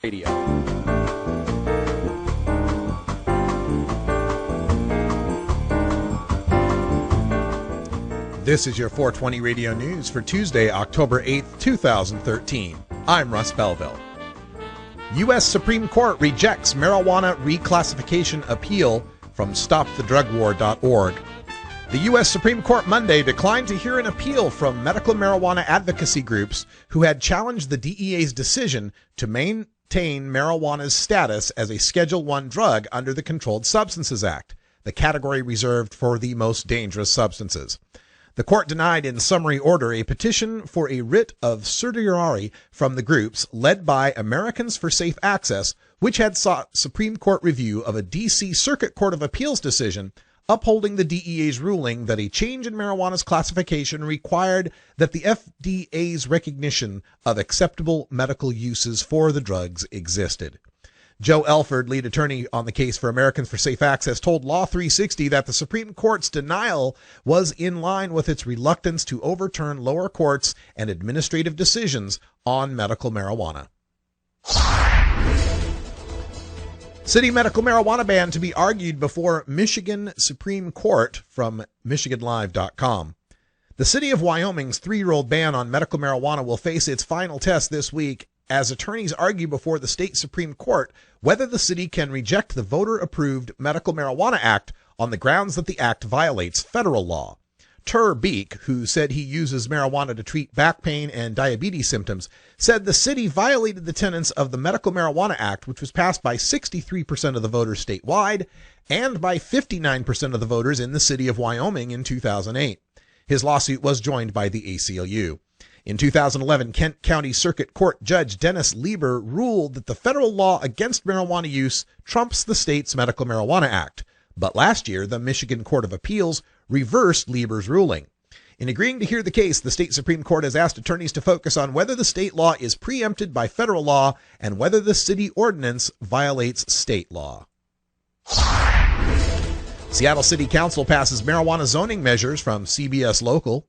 Radio. This is your 420 Radio News for Tuesday, October 8th, 2013. I'm Russ Belville. U.S. Supreme Court rejects marijuana reclassification appeal from StopTheDrugWar.org. The U.S. Supreme Court Monday declined to hear an appeal from medical marijuana advocacy groups who had challenged the DEA's decision to maintain marijuana's status as a Schedule I drug under the Controlled Substances Act, the category reserved for the most dangerous substances. The court denied in summary order a petition for a writ of certiorari from the groups led by Americans for Safe Access, which had sought Supreme Court review of a D.C. Circuit Court of Appeals decision upholding the DEA's ruling that a change in marijuana's classification required that the FDA's recognition of acceptable medical uses for the drugs existed. Joe Elford, lead attorney on the case for Americans for Safe Access, told Law 360 that the Supreme Court's denial was in line with its reluctance to overturn lower courts and administrative decisions on medical marijuana. City medical marijuana ban to be argued before Michigan Supreme Court from MichiganLive.com. The city of Wyoming's 3-year-old ban on medical marijuana will face its final test this week as attorneys argue before the state Supreme Court whether the city can reject the voter-approved Medical Marijuana Act on the grounds that the act violates federal law. Tur Beek, who said he uses marijuana to treat back pain and diabetes symptoms, said the city violated the tenets of the Medical Marijuana Act, which was passed by 63% of the voters statewide and by 59% of the voters in the city of Wyoming in 2008. His lawsuit was joined by the ACLU. In 2011, Kent County Circuit Court Judge Dennis Lieber ruled that the federal law against marijuana use trumps the state's Medical Marijuana Act. But last year, the Michigan Court of Appeals reversed Lieber's ruling. In agreeing to hear the case, the state Supreme Court has asked attorneys to focus on whether the state law is preempted by federal law and whether the city ordinance violates state law. Seattle City Council passes marijuana zoning measures from CBS Local.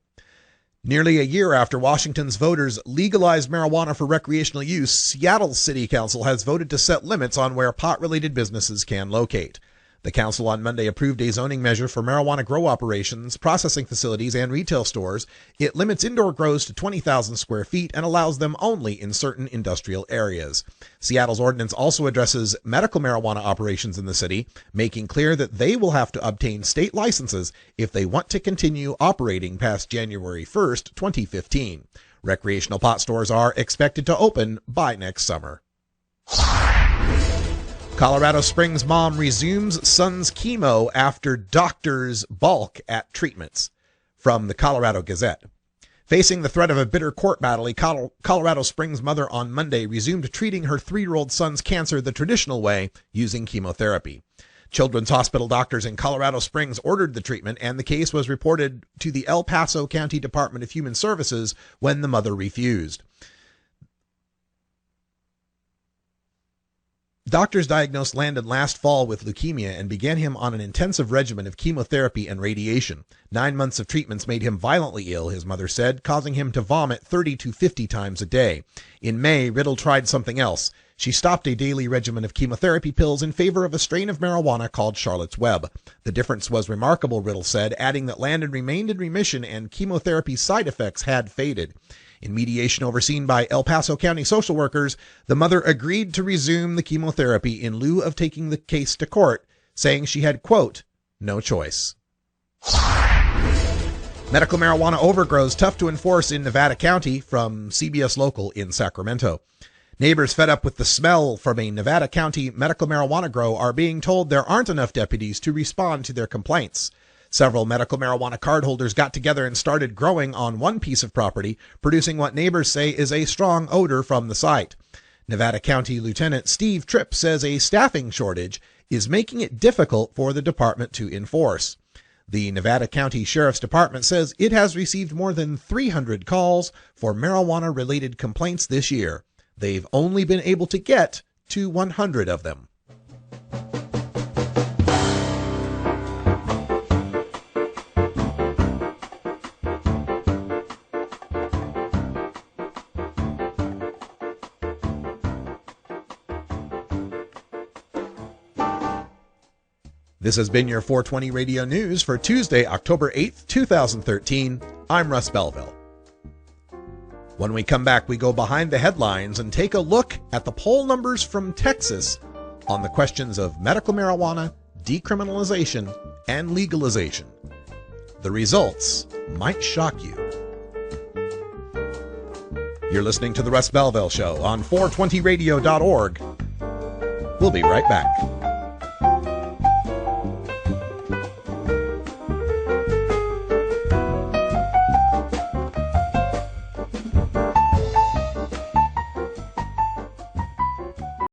Nearly a year after Washington's voters legalized marijuana for recreational use, Seattle City Council has voted to set limits on where pot-related businesses can locate. The council on Monday approved a zoning measure for marijuana grow operations, processing facilities, and retail stores. It limits indoor grows to 20,000 square feet and allows them only in certain industrial areas. Seattle's ordinance also addresses medical marijuana operations in the city, making clear that they will have to obtain state licenses if they want to continue operating past January 1st, 2015. Recreational pot stores are expected to open by next summer. Colorado Springs mom resumes son's chemo after doctors balk at treatments. From the Colorado Gazette. Facing the threat of a bitter court battle, a Colorado Springs mother on Monday resumed treating her 3-year-old son's cancer the traditional way, using chemotherapy. Children's Hospital doctors in Colorado Springs ordered the treatment, and the case was reported to the El Paso County Department of Human Services when the mother refused. Doctors diagnosed Landon last fall with leukemia and began him on an intensive regimen of chemotherapy and radiation. 9 months of treatments made him violently ill, his mother said, causing him to vomit 30 to 50 times a day. In May, Riddle tried something else. She stopped a daily regimen of chemotherapy pills in favor of a strain of marijuana called Charlotte's Web. The difference was remarkable, Riddle said, adding that Landon remained in remission and chemotherapy side effects had faded. In mediation overseen by El Paso County social workers, the mother agreed to resume the chemotherapy in lieu of taking the case to court, saying she had, quote, no choice. Medical marijuana overgrows tough to enforce in Nevada County, from CBS Local in Sacramento. Neighbors fed up with the smell from a Nevada County medical marijuana grow are being told there aren't enough deputies to respond to their complaints. Several medical marijuana cardholders got together and started growing on one piece of property, producing what neighbors say is a strong odor from the site. Nevada County Lieutenant Steve Tripp says a staffing shortage is making it difficult for the department to enforce. The Nevada County Sheriff's Department says it has received more than 300 calls for marijuana-related complaints this year. They've only been able to get to 100 of them. This has been your 420 Radio News for Tuesday, October 8th, 2013. I'm Russ Belville. When we come back, we go behind the headlines and take a look at the poll numbers from Texas on the questions of medical marijuana, decriminalization, and legalization. The results might shock you. You're listening to The Russ Belville Show on 420radio.org. We'll be right back.